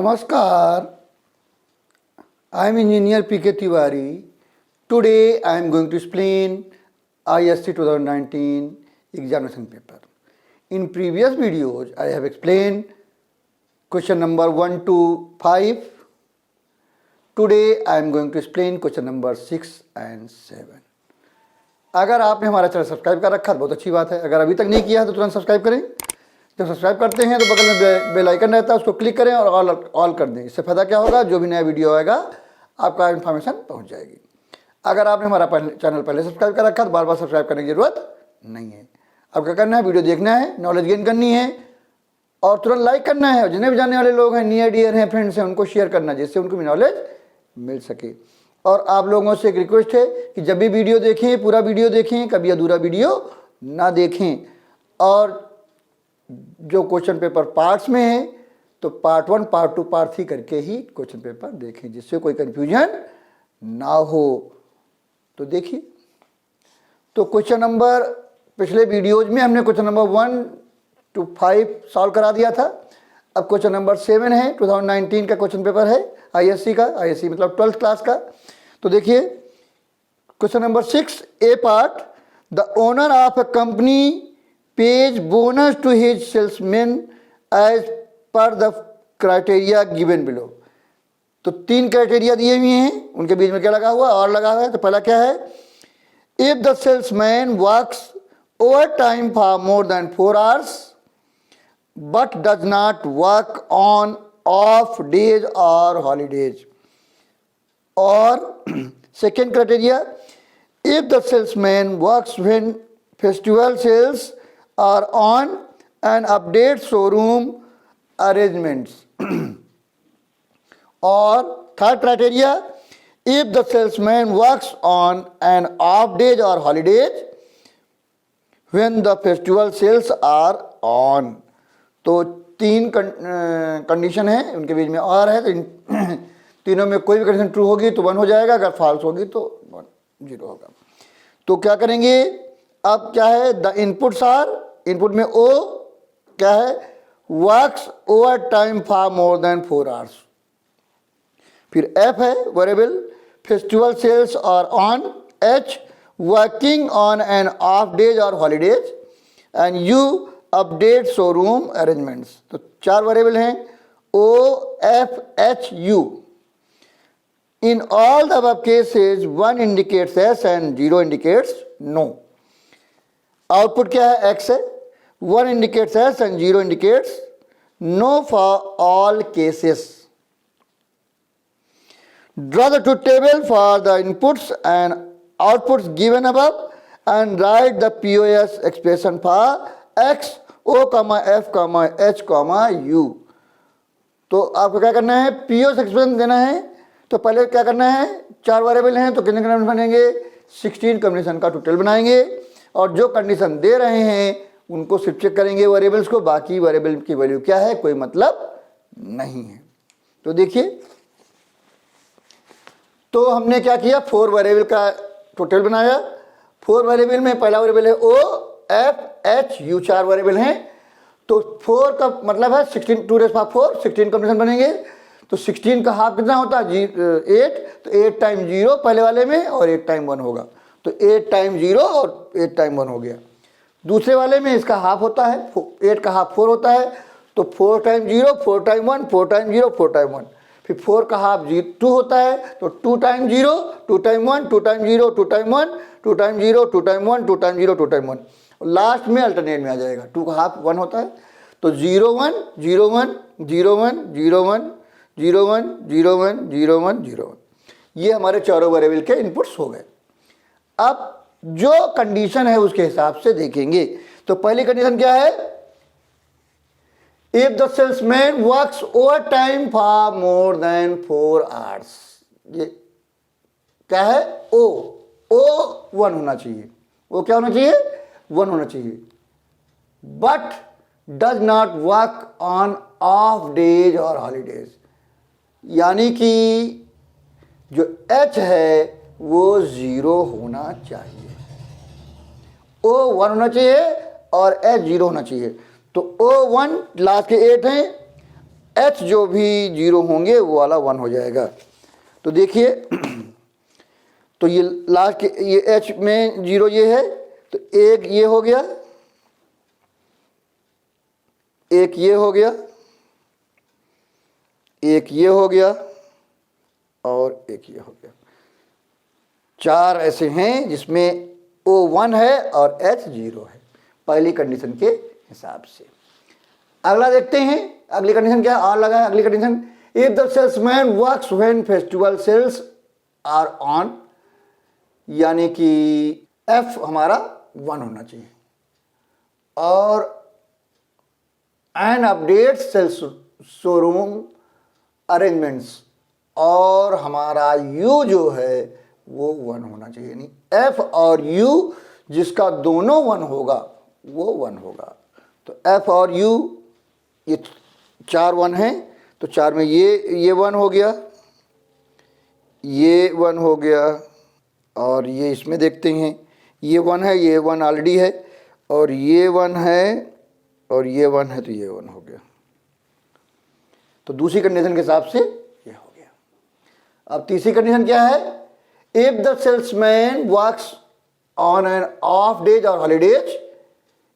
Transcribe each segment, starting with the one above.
Namaskar, I am Engineer P.K. Tiwari. Today I am going to explain ISC 2019 examination paper. In previous videos I have explained question number 1 to 5. Today I am going to explain question number 6 and 7. अगर आपने हमारा channel subscribe कर रखा है तो बहुत अच्छी बात है। अगर अभी तक नहीं किया है तो तुरंत सब्सक्राइब करें। जब सब्सक्राइब करते हैं तो बगल में बेल आइकन रहता है, उसको क्लिक करें और ऑल कर दें। इससे फ़ायदा क्या होगा, जो भी नया वीडियो आएगा आपका इन्फॉर्मेशन पहुंच जाएगी। अगर आपने हमारा चैनल पहले सब्सक्राइब कर रखा है तो बार बार सब्सक्राइब करने की ज़रूरत नहीं है। अब क्या करना है, वीडियो देखना है, नॉलेज गेन करनी है और तुरंत लाइक करना है। और जितने भी जानने वाले लोग हैं, नियर डियर हैं, फ्रेंड्स हैं, उनको शेयर करना है जिससे उनको भी नॉलेज मिल सके। और आप लोगों से एक रिक्वेस्ट है कि जब भी वीडियो देखें पूरा वीडियो देखें, कभी अधूरा वीडियो ना देखें। और जो क्वेश्चन पेपर पार्ट्स में है तो पार्ट 1, पार्ट 2, पार्ट 3 करके ही क्वेश्चन पेपर देखें जिससे कोई कंफ्यूजन ना हो। तो देखिए, तो क्वेश्चन नंबर पिछले वीडियोज में हमने क्वेश्चन नंबर 1 to 5 सॉल्व करा दिया था। अब क्वेश्चन नंबर 7 है, 2019 का क्वेश्चन पेपर है ISC का। ISC मतलब 12th क्लास का। तो देखिए question number 6 A part, the owner of a company pays bonus to his salesmen as per the criteria given below। तो 3 क्राइटेरिया दिए हुए हैं, उनके बीच में क्या लगा हुआ और लगा हुआ है। तो पहला क्या है, if the salesman works over time for more than 4 hours but does not work on off days और हॉलीडेज। और second criteria, if the salesman works when festival sales are on and update showroom arrangements। और third criteria, if the salesman works on an off days or holidays when the festival sales are on। तो 3 condition है, उनके बीच में और है। तो इन तीनों में कोई भी कंडीशन ट्रू होगी तो 1 हो जाएगा, अगर फॉल्स होगी तो 0 होगा। तो क्या करेंगे, अब क्या है, द इनपुट्स आर, इनपुट में ओ क्या है, works over time for more than 4 hours। फिर एफ है वेरिएबल, फेस्टिवल सेल्स और on. H, working on an off days और holidays. And U, update showroom arrangements. तो 4 वेरिएबल हैं, O F H U. In all the above cases 1 indicates S and 0 indicates no. Output क्या है, x है, 1 indicates yes and 0 indicates no for all cases। Draw the truth table for the inputs and outputs given above and write the POS expression for x, o, f, h, u। तो आपको क्या करना है, POS expression देना है। तो पहले क्या करना है, 4 वेरिएबल हैं तो कितने कॉम्बिनेशन बनेंगे, 16 कॉम्बिनेशन का टोटल बनाएंगे। और जो कंडीशन दे रहे हैं उनको सिर्फ चेक करेंगे वेरिएबल्स को, बाकी वेरिएबल की वैल्यू क्या है कोई मतलब नहीं है। तो देखिए, तो हमने क्या किया, 4 वेरिएबल का टोटल बनाया। 4 वेरिएबल में पहला वेरिएबल है O F H U, 4 variable हैं। तो 4 का मतलब है 16, 2 raised power 4, 16 कॉम्बिनेशन बनेंगे। तो 16 का हाफ कितना होता है, 8। तो 8 टाइम 0 पहले वाले में और 8 टाइम 1 होगा। तो 8 टाइम 0 और 8 टाइम 1 हो गया। दूसरे वाले में इसका हाफ होता है, 8 का हाफ 4 होता है। तो 4 टाइम 0, 4 टाइम 1, 4 टाइम 0, 4 टाइम 1। फिर 4 का हाफ 2 होता है। तो 2 time 0, 2 time 1, 2 time 0, 2 time 1, 2 time 0, 2 time 1, 2 time 0, 2 time 1। Last में अल्टरनेट में आ जाएगा, 2 का हाफ 1 होता है। तो 0 1 0 1 0 1 0 1 0 1 0 1 0 1 0 1, ये हमारे चारों वेरिएबल के इनपुट्स हो गए। अब जो कंडीशन है उसके हिसाब से देखेंगे। तो पहली कंडीशन क्या है, if the salesman works over time for more than 4 hours। ये क्या है, ओ 1 होना चाहिए। वो क्या होना चाहिए, 1 होना चाहिए। But does not work on off days और हॉलीडेज, यानी कि जो एच है वो 0 होना चाहिए। ओ 1 होना चाहिए और एच 0 होना चाहिए। तो O1 लास्ट के 8 हैं, एच जो भी जीरो होंगे वो वाला 1 हो जाएगा। तो देखिए तो ये लास्ट ये एच में जीरो ये है, तो एक ये हो गया, एक ये हो गया, एक ये हो गया और एक ये हो गया। 4 ऐसे हैं जिसमें O1 है और H 0 है, पहली कंडीशन के हिसाब से। अगला देखते हैं, अगली कंडीशन क्या है, और लगा है अगली condition, if the salesman works when festival sales are on, यानी कि F हमारा 1 होना चाहिए, और and update sales showroom arrangements, और हमारा U जो है वो 1 होना चाहिए, यानी F और U जिसका दोनों 1 होगा वो 1 होगा। तो F और U ये 4 1 हैं, तो 4 में ये 1 हो गया, ये 1 हो गया, और ये इसमें देखते हैं ये 1 है, ये 1 ऑलरेडी है, और ये 1 है, और ये 1 है, तो ये 1 हो गया। तो दूसरी कंडीशन के हिसाब से ये हो गया। अब तीसरी कंडीशन क्या है, if the salesman works on an off days और हॉलीडेज,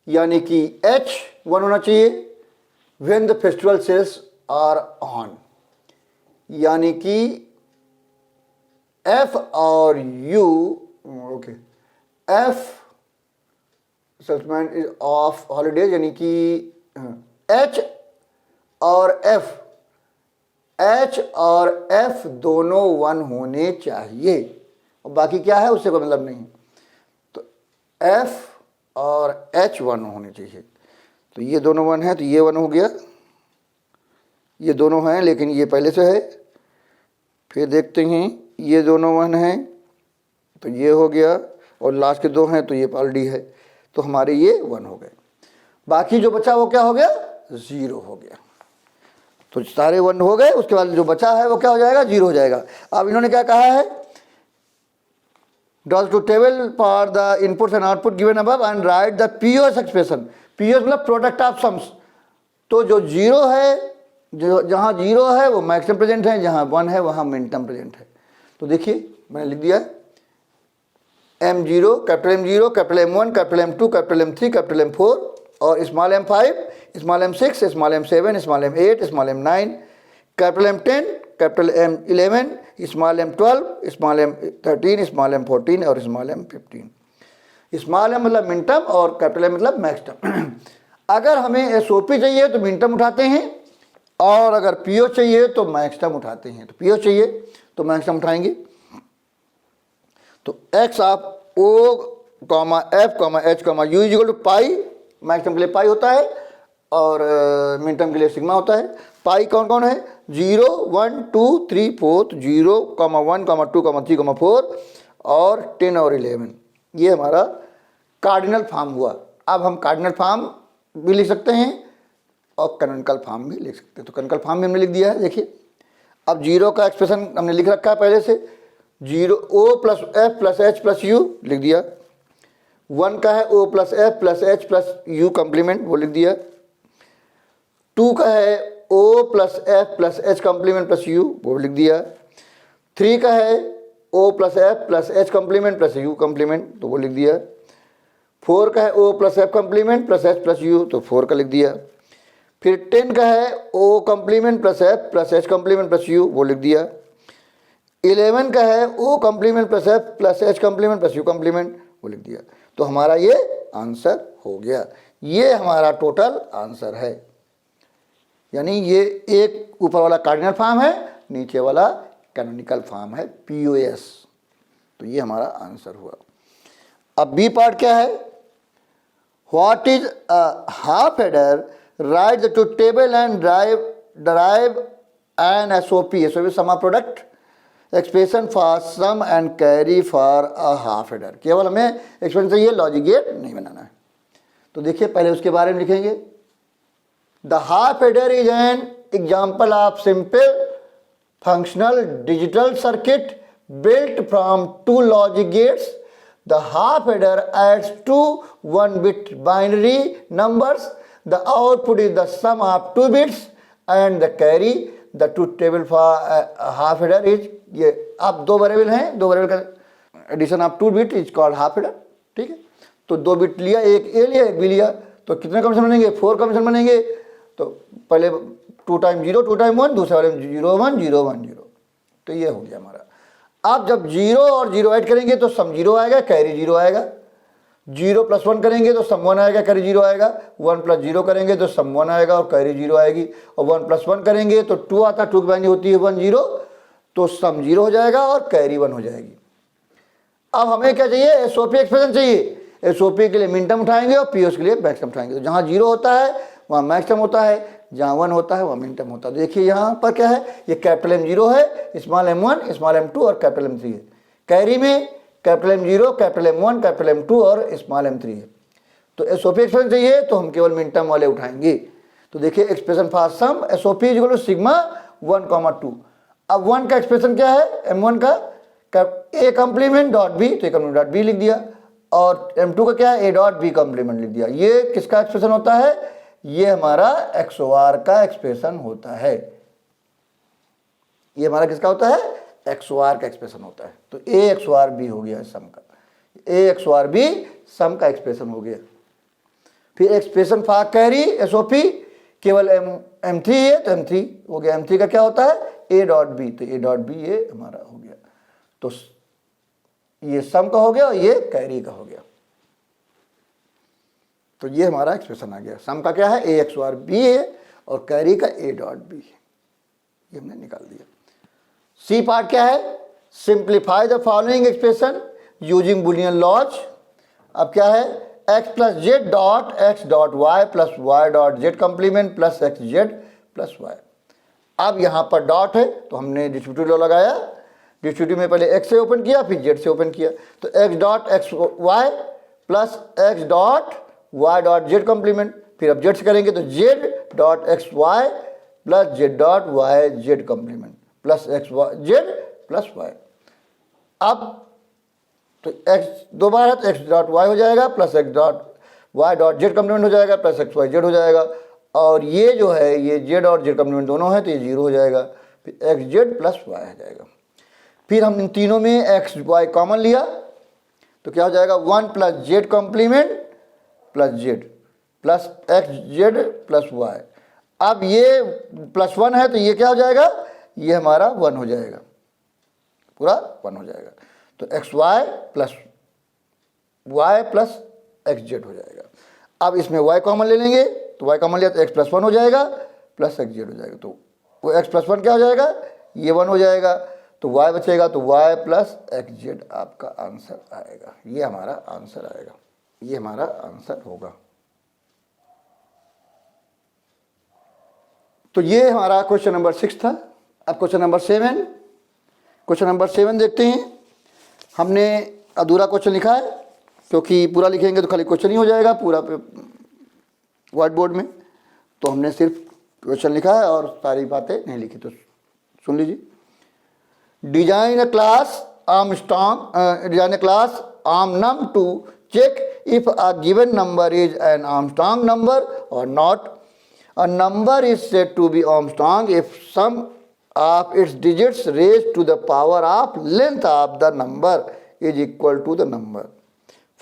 यानी कि H 1 होना चाहिए, when the festival sales are on, यानी कि F और U, okay, F salesman is off holidays, यानी कि H और F दोनों 1 होने चाहिए, और बाकी क्या है उससे कोई मतलब नहीं। तो F और H 1 होने चाहिए, तो ये दोनों 1 है, तो ये 1 हो गया, ये दोनों हैं लेकिन ये पहले से है। फिर देखते हैं ये दोनों 1 हैं, तो ये हो गया, और लास्ट के 2 हैं तो ये ऑलरेडी है, तो हमारे ये 1 हो गए। बाकी जो बचा वो क्या हो गया, 0 हो गया। तो सारे 1 हो गए, उसके बाद जो बचा है वो क्या हो जाएगा, 0 हो जाएगा। अब इन्होंने क्या कहा है, draws to table for the inputs and output given above and write the POS expression। POS मतलब प्रोडक्ट ऑफ सम्स। तो जो 0 है, जो जहाँ 0 है वो मैक्सिमम प्रेजेंट है, जहाँ 1 है वहाँ मिनिमम प्रेजेंट है। तो देखिए मैंने लिख दिया M0, capital M0, capital M1, capital M2, capital M3, capital M4, और small M5, small M6, small M7, small M8, small M9, capital M10, capital M11, small M12, small M13, small M14 और small M15। Small M मतलब मिनटम और capital M मतलब मैक्सटम। अगर हमें SOP चाहिए तो मिनटम उठाते हैं, और अगर PO चाहिए तो मैक्सटम उठाते हैं। तो PO चाहिए तो मैक्सटम उठाएंगे। तो X ऑफ O, F, H, U is equal to pi, maxterm के लिए पाई होता है और मिनटम के लिए सिग्मा होता है। पाई कौन कौन है, 0, 1, 2, 3, 4, तो 0, 1, 2, 3, 4 और 10 और 11, ये हमारा कार्डिनल फॉर्म हुआ। अब हम कार्डिनल फॉर्म भी लिख सकते हैं और कैनोनिकल फॉर्म भी लिख सकते हैं। तो कैनोनिकल फॉर्म भी हमने लिख दिया है। देखिए अब 0 का एक्सप्रेशन हमने लिख रखा है पहले से, 0 O plus F plus H plus U लिख दिया। 1 का है O plus F plus H plus U complement, वो लिख दिया। 2 का है O plus F plus H complement plus U, वो लिख दिया। 3 का है O plus F plus H complement plus U complement, तो वो लिख दिया। 4 का है O plus F complement plus H plus U, तो 4 का लिख दिया। फिर 10 का है O complement plus F plus H complement plus U, वो लिख दिया। 11 का है O complement plus F plus H complement plus U complement, वो लिख दिया। तो हमारा ये आंसर हो गया। ये हमारा टोटल आंसर है, यानी ये एक ऊपर वाला कार्डिनल फॉर्म है, नीचे वाला कैनोनिकल फॉर्म है POS। तो ये हमारा आंसर हुआ। अब बी पार्ट क्या है, what is a half adder, write the टू table and derive an SOP, sum of product expression for sum and carry for a half adder. केवल हमें एक्सप्रेशन चाहिए, लॉजिक गेट नहीं बनाना है। तो देखिए पहले उसके बारे में लिखेंगे। The half adder is an example of simple functional digital circuit built from 2 logic gates. The half header adds 2 1-bit binary numbers. The output is the sum of 2 bits and the carry the truth table for half adder is, ये आप दो variable हैं, दो variable का addition of 2 bit is called half adder, ठीक है। तो 2 bit लिया, एक ए लिया एक बी लिया, तो कितने कमीशन बनेंगे, 4 कमीशन बनेंगे। तो पहले 2 टाइम 0 2 टाइम 1, दूसरे वाले में 0 1 0 1 0, तो ये हो गया हमारा। आप जब 0 और 0 ऐड करेंगे तो सम 0 आएगा, कैरी 0 आएगा। 0 + 1 करेंगे तो सम 1 आएगा, कैरी 0 आएगा। 1 + 0 करेंगे तो सम 1 आएगा और कैरी 0 आएगी। और 1 + 1 करेंगे तो 2 आता, 2 की वैल्यू होती है 1 0, तो सम 0 हो जाएगा और कैरी 1 हो जाएगी। अब हमें क्या चाहिए, एसओपी एक्सप्रेशन चाहिए। एसओपी के लिए मिनटर्म उठाएंगे और पीओस के लिए मैक्सिमम उठाएंगे। तो जहाँ 0 होता है वहाँ मैक्सिमम होता है, जहाँ 1 होता है वहाँ मिनटर्म होता है। देखिए यहाँ पर क्या है, ये कैपिटल M0 है, स्मॉल m1 स्मॉल m2 और कैपिटल M3 है। कैरी में capital M0 capital M1 capital M2 और स्मॉल m3 है। तो एसओपी एक्सप्रेशन चाहिए तो हम केवल मिनटर्म वाले उठाएंगे। तो देखिए expression for sum SOP is equal to sigma 1, 2। अब 1 का एक्सप्रेशन क्या है, m1 का a कॉम्प्लीमेंट डॉट b, तो a कॉम्प्लीमेंट डॉट b लिख दिया। और m2 का क्या है, a डॉट b कॉम्प्लीमेंट लिख दिया। ये किसका एक्सप्रेशन होता है, ये हमारा XOR का एक्सप्रेशन होता है। ये हमारा किसका होता है, XOR का एक्सप्रेशन होता है। तो a XOR b हो गया सम का, a XOR b सम का एक्सप्रेशन हो गया। फिर एक्सप्रेशन फॉर कैरी एसओपी केवल m3 है तो m3 हो गया। m3 का क्या होता है, a डॉट b, तो a डॉट b ये हमारा हो गया। तो ये सम का हो गया और ये कैरी का हो गया। तो ये हमारा एक्सप्रेशन आ गया। सम का क्या है, a XOR b है और कैरी का a डॉट b है। ये हमने निकाल दिया। सी पार्ट क्या है, simplify the following expression using Boolean laws. अब क्या है, x + z dot x dot y plus y dot z complement plus x z plus y। अब यहाँ पर डॉट है तो हमने डिस्ट्रीब्यूटिव लॉ लगाया। डिस्ट्रीब्यूटिव में पहले x से ओपन किया फिर z से ओपन किया, तो x dot x y plus x dot y dot z complement, फिर अब z से करेंगे तो z dot x y plus z dot y z complement plus x z plus y। अब तो x दो बार है तो x डॉट y हो जाएगा plus x dot y dot z complement हो जाएगा प्लस x y z हो जाएगा। और ये जो है ये z और z कॉम्प्लीमेंट दोनों है तो ये 0 हो जाएगा, फिर x z प्लस y आ जाएगा। फिर हम इन तीनों में x y कॉमन लिया तो क्या हो जाएगा, 1 plus z complement plus z plus x z plus y। अब ये +1 है तो ये क्या हो जाएगा, ये हमारा 1 हो जाएगा, पूरा 1 हो जाएगा। तो xy plus y plus xz हो जाएगा। अब इसमें y कॉमन ले लेंगे तो y कॉमन लिया तो x +1 हो जाएगा प्लस xz हो जाएगा। तो वो x +1 क्या हो जाएगा, ये 1 हो जाएगा, तो y बचेगा तो y प्लस xz आपका आंसर आएगा। ये हमारा आंसर आएगा, ये हमारा आंसर होगा। तो ये हमारा क्वेश्चन नंबर 6 था। अब क्वेश्चन नंबर 7, क्वेश्चन नंबर 7 देखते हैं। हमने अधूरा क्वेश्चन लिखा है क्योंकि पूरा लिखेंगे तो खाली क्वेश्चन ही हो जाएगा पूरा व्हाइट बोर्ड में, तो हमने सिर्फ क्वेश्चन लिखा है और सारी बातें नहीं लिखी। तो सुन लीजिए, design a class Armnum to check if a given number is an Armstrong number और not. A number is said to be Armstrong if some of its digits raised to the power of length of the number is equal to the number.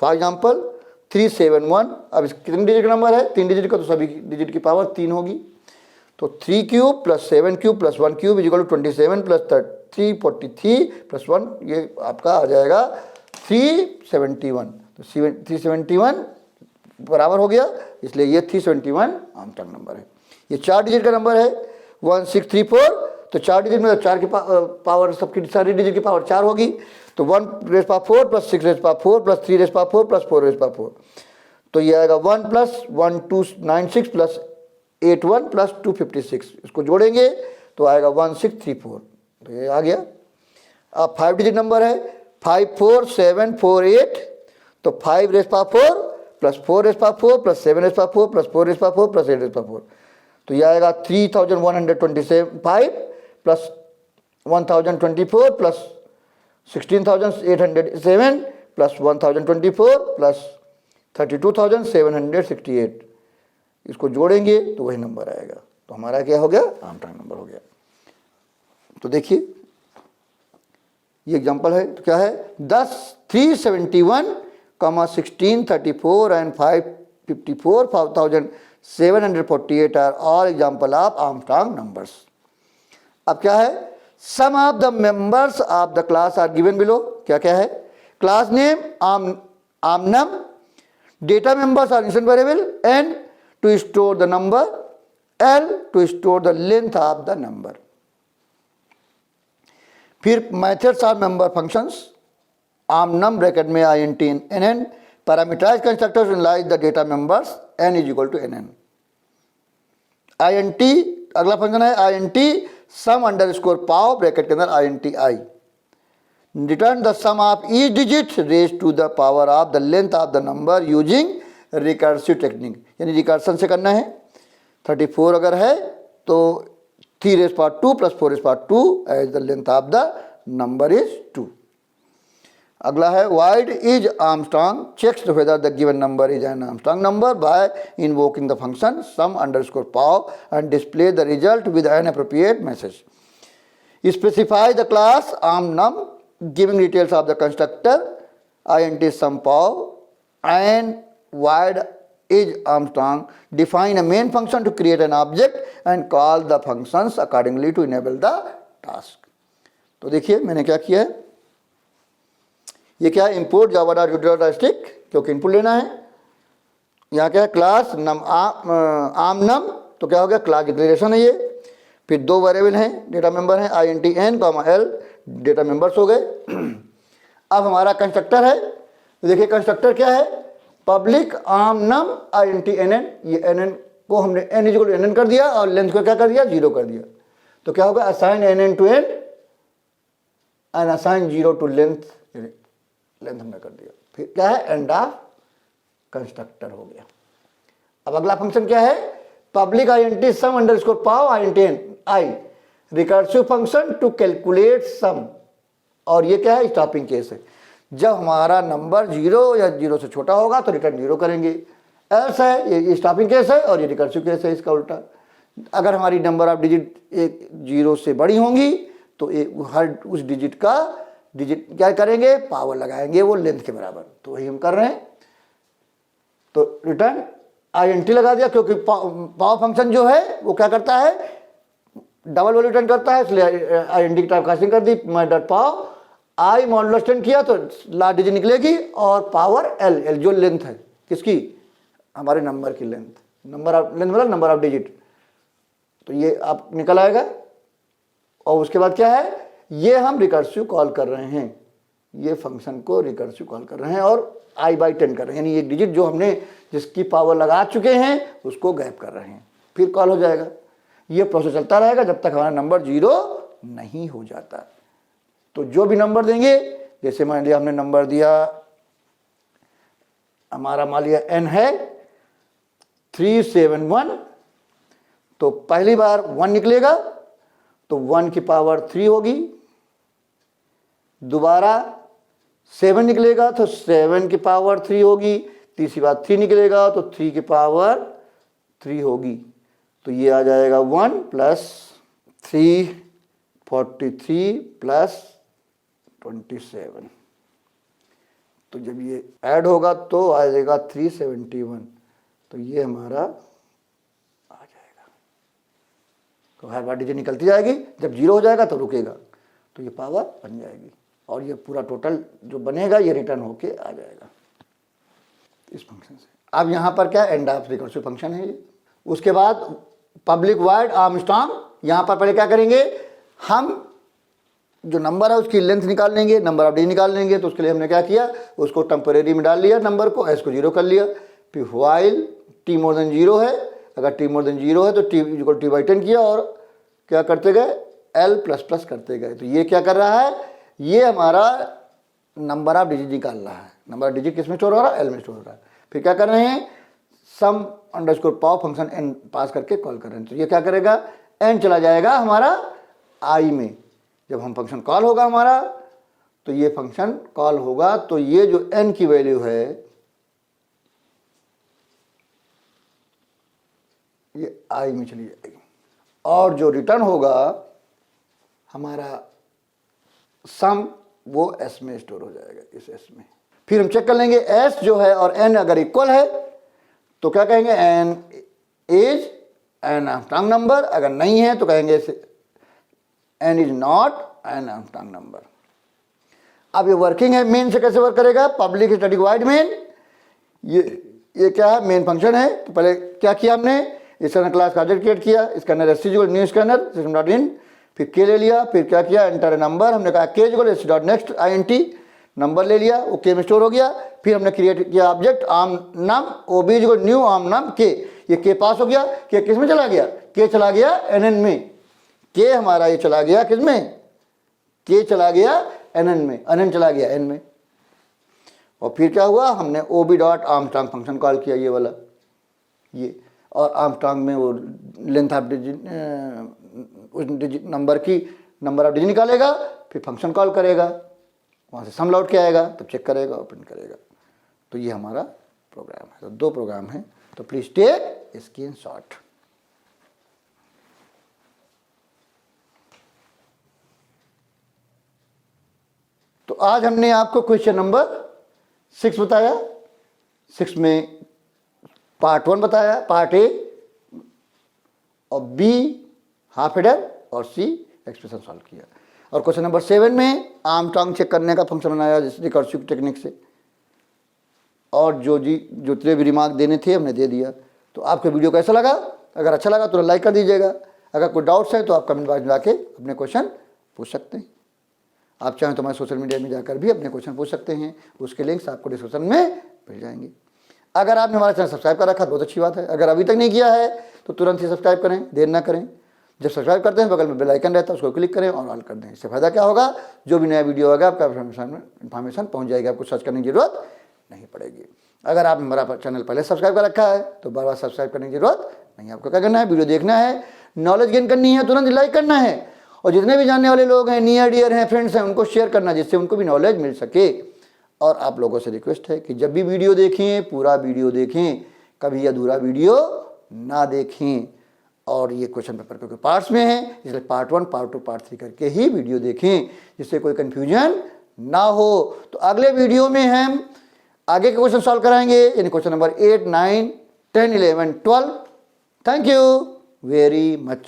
For example 371, अब इस कितने digit का number है, 3 digit का, तो सभी digit की power 3 होगी। तो 3 cube plus 7 cube plus 1 cube is equal to 27 plus 343 plus 1, ये आपका आ जाएगा 371। तो 371 बराबर हो गया, इसलिए ये 371 आर्मस्ट्रांग नंबर है। ये 4 डिजिट का नंबर है 1634, तो 4 डिजिट में 4 की पावर, सबकी सारी डिजिट की पावर 4 होगी। तो 1⁴ प्लस 6⁴ प्लस 3⁴ प्लस 4⁴, तो ये आएगा 1 प्लस 1296 प्लस 81 प्लस 256, इसको जोड़ेंगे तो आएगा 1634। तो ये आ गया। अब 5 डिजिट नंबर है 54748, तो 5⁴ प्लस 4⁴ प्लस 7⁴ प्लस 4⁴ प्लस 8⁴, तो यह आएगा 3125 प्लस 1024 प्लस 16807 प्लस 1024 प्लस 32768, इसको जोड़ेंगे तो वही नंबर आएगा। तो हमारा क्या हो गया, आर्मस्ट्रांग नंबर हो गया। तो देखिए ये एग्जांपल है, तो क्या है 10 371, 1634 and 554,748 are all example of Armstrong numbers. अब क्या है, some of the members of the class are given below. क्या क्या है, क्लास नेम आमनम, data members are instant variable, n to store the number, l to store the length of the number. फिर methods are member functions, आमनम bracket में int nn, parameterize constructors initialize the data members n is equal to nn। int अगला function है int sum underscore pow bracket के अंदर int I, return the sum of each digit raise to the power of the length of the number using recursive technique, यानी recursion से करना है। 34 अगर है तो 3 raised power 2 plus 4 raised power 2 as the length of the number is 2। अगला है void is Armstrong checks whether the given number is an Armstrong number by invoking the function sum underscore pow and display the result with an appropriate message। Specify the class armnum giving details of the constructor int sum pow and void is Armstrong define a main function to create an object and call the functions accordingly to enable the task। तो देखिए मैंने क्या किया है, ये क्या है, import java.util.stick, क्योंकि इनपुट लेना है। यहाँ क्या है, क्लास नम आमनम, तो क्या हो गया, क्लास डिक्लेरेशन है ये। फिर 2 वेरिएबल हैं, डेटा मेंबर हैं int n, l, data members हो गए। अब हमारा कंस्ट्रक्टर है, तो देखिए कंस्ट्रक्टर क्या है, पब्लिक आमनम int nn, ये nn को हमने n is equal to nn कर दिया और लेंथ को क्या कर दिया, 0 कर दिया। तो क्या होगा, assign nn to n and assign 0 to length, length हमने कर दिया। फिर क्या है, एंड ऑफ कंस्ट्रक्टर हो गया। अब अगला फंक्शन क्या है, public int sum underscore pow int n I, recursive function to calculate sum, और ये क्या है, स्टॉपिंग केस है। जब हमारा नंबर 0 या 0 से छोटा होगा तो रिटर्न 0 करेंगे, एल्स है ये स्टॉपिंग केस है और ये रिकर्सिव केस है इसका उल्टा। अगर हमारी नंबर ऑफ डिजिट 0 से बड़ी होंगी तो हर उस डिजिट का डिजिट क्या करेंगे, पावर लगाएंगे वो लेंथ के बराबर। तो वही हम कर रहे हैं। तो रिटर्न int लगा दिया, क्योंकि पावर फंक्शन जो है वो क्या करता है, डबल वैल्यू रिटर्न करता है, इसलिए int की टाइप कास्टिंग कर दी, मैं डॉट पाव I मॉडुलस 10 किया तो लास्ट डिजिट निकलेगी और पावर l जो लेंथ है किसकी, हमारे नंबर की लेंथ, नंबर ऑफ लेंथ मतलब नंबर ऑफ डिजिट, तो ये आप निकल आएगा। और उसके बाद क्या है, ये हम रिकर्सिव कॉल कर रहे हैं, ये फंक्शन को रिकर्सिव कॉल कर रहे हैं और i/10 कर रहे हैं, यानी एक डिजिट जो हमने जिसकी पावर लगा चुके हैं उसको गैप कर रहे हैं, फिर कॉल हो जाएगा। ये प्रोसेस चलता रहेगा जब तक हमारा नंबर 0 नहीं हो जाता। तो जो भी नंबर देंगे, जैसे मान लिया हमने नंबर दिया, हमारा मान लिया n है 371, तो पहली बार 1 निकलेगा तो 1 की पावर 3 होगी, दोबारा 7 निकलेगा तो 7 की पावर 3 होगी, तीसरी बार 3 निकलेगा तो 3 की पावर 3 होगी। तो ये आ जाएगा 1 + 3 43 + 27। तो जब ये ऐड होगा तो आ जाएगा 371, तो ये हमारा आ जाएगा। तो हर बार डिजिट निकलती जाएगी, जब 0 हो जाएगा तो रुकेगा, तो ये पावर बन जाएगी और ये पूरा टोटल जो बनेगा ये रिटर्न होके आ जाएगा इस फंक्शन से। अब यहाँ पर क्या एंड ऑफ रिकर्सिव फंक्शन है ये। उसके बाद पब्लिक वॉइड आर्मस्ट्रांग, यहाँ पर पहले क्या करेंगे, हम जो नंबर है उसकी लेंथ निकाल लेंगे, नंबर ऑफ डिजिट निकाल लेंगे। तो उसके लिए हमने क्या किया, उसको टेम्परेरी में डाल लिया नंबर को, एस को 0 कर लिया। फिर व्हाइल t मोर देन 0 है, अगर t मोर देन 0 है तो t इक्वल t/10 किया और क्या करते गए, l++ करते गए। तो ये क्या कर रहा है, ये हमारा नंबर ऑफ डिजिट निकाल रहा है। नंबर ऑफ डिजिट किस में स्टोर हो रहा है, l में स्टोर हो रहा है। फिर क्या कर रहे हैं, सम अंडरस्कोर पाव फंक्शन n पास करके कॉल कर रहे हैं। तो ये क्या करेगा, n चला जाएगा हमारा i में। जब हम फंक्शन कॉल होगा हमारा, तो ये फंक्शन कॉल होगा, तो ये जो n की वैल्यू है ये i में चली जाएगी। और जो रिटर्न होगा हमारा सम वो एस में स्टोर हो जाएगा, इस एस में। फिर हम चेक कर लेंगे एस जो है और एन अगर इक्वल है तो क्या कहेंगे, n is an Armstrong number, अगर नहीं है तो कहेंगे n is not an Armstrong number. अब ये वर्किंग है, मेन से कैसे वर्क करेगा, पब्लिक स्टैटिक वॉइड मेन, ये क्या है, मेन फंक्शन है। तो पहले क्या किया हमने, इस तरह क्लास का ऑब्जेक्ट क्रिएट किया, scanner S equal new scanner system dot in, फिर के ले लिया, फिर क्या किया, एंटर नंबर, हमने कहा के equal S dot next INT, number ले लिया, वो के में स्टोर हो गया। फिर हमने क्रिएट किया ऑब्जेक्ट आर्म नाम ओबी इक्वल न्यू आर्म नाम के, ये के पास हो गया, के किस में चला गया, के चला गया NN में, के हमारा ये चला गया किस में, के चला गया NN में, NN चला गया N में। और फिर क्या हुआ, हमने OB dot Armstrong function call किया, ये वाला ये, और आर्मस्ट्रांग में वो लेंथ ऑफ डिजिट, उस डिजिट नंबर की नंबर ऑफ डिजिट निकालेगा, फिर फंक्शन कॉल करेगा, वहाँ से सम लौट के आएगा, तब चेक करेगा और प्रिंट करेगा। तो ये हमारा प्रोग्राम है। तो 2 प्रोग्राम है, तो प्लीज टेक स्क्रीनशॉट। तो आज हमने आपको क्वेश्चन नंबर 6 बताया, 6 में पार्ट 1 बताया, पार्ट A और B हाफ हेडर और C एक्सप्रेशन सॉल्व किया। और क्वेश्चन नंबर 7 में आर्मस्ट्रांग चेक करने का फंक्शन बनाया जिस रिकर्सिव टेक्निक से, और जो जितने भी रिमार्क देने थे हमने दे दिया। तो आपको वीडियो कैसा लगा, अगर अच्छा लगा तो लाइक कर दीजिएगा, अगर कोई डाउट्स है तो आप कमेंट बॉक्स में जाके अपने क्वेश्चन पूछ सकते हैं। आप चाहें तो हमारे सोशल मीडिया में जाकर भी अपने क्वेश्चन पूछ सकते हैं, उसके लिंक्स आपको डिस्क्रिप्शन में मिल जाएंगे। अगर आपने हमारा चैनल सब्सक्राइब कर रखा है बहुत अच्छी बात है, अगर अभी तक नहीं किया है तो तुरंत ही सब्सक्राइब करें, देर ना करें। जब सब्सक्राइब करते हैं बगल में बेल आइकन रहता है, उसको क्लिक करें और ऑल कर दें। इससे फायदा क्या होगा, जो भी नया वीडियो होगा आपका इन्फॉर्मेशन पहुंच जाएगी, आपको सर्च करने की जरूरत नहीं पड़ेगी। अगर आप हमारा चैनल पहले सब्सक्राइब कर रखा है तो बार बार सब्सक्राइब करने की जरूरत नहीं, आपको क्या करना है, वीडियो देखना है, नॉलेज गेन करनी है, तुरंत लाइक करना है, और जितने भी जानने वाले लोग हैं, नियर डियर हैं, फ्रेंड्स हैं, उनको शेयर करना जिससे उनको भी नॉलेज मिल सके। और आप लोगों से रिक्वेस्ट है कि जब भी वीडियो देखें पूरा वीडियो देखें, कभी अधूरा वीडियो ना देखें। और ये क्वेश्चन पेपर क्योंकि पार्ट्स में है, इसलिए पार्ट 1 पार्ट 2 पार्ट 3 करके ही वीडियो देखें जिससे कोई कन्फ्यूजन ना हो। तो अगले वीडियो में हम आगे के क्वेश्चन सॉल्व कराएंगे, यानी question number 8, 9, 10, 11, 12। Thank you very much.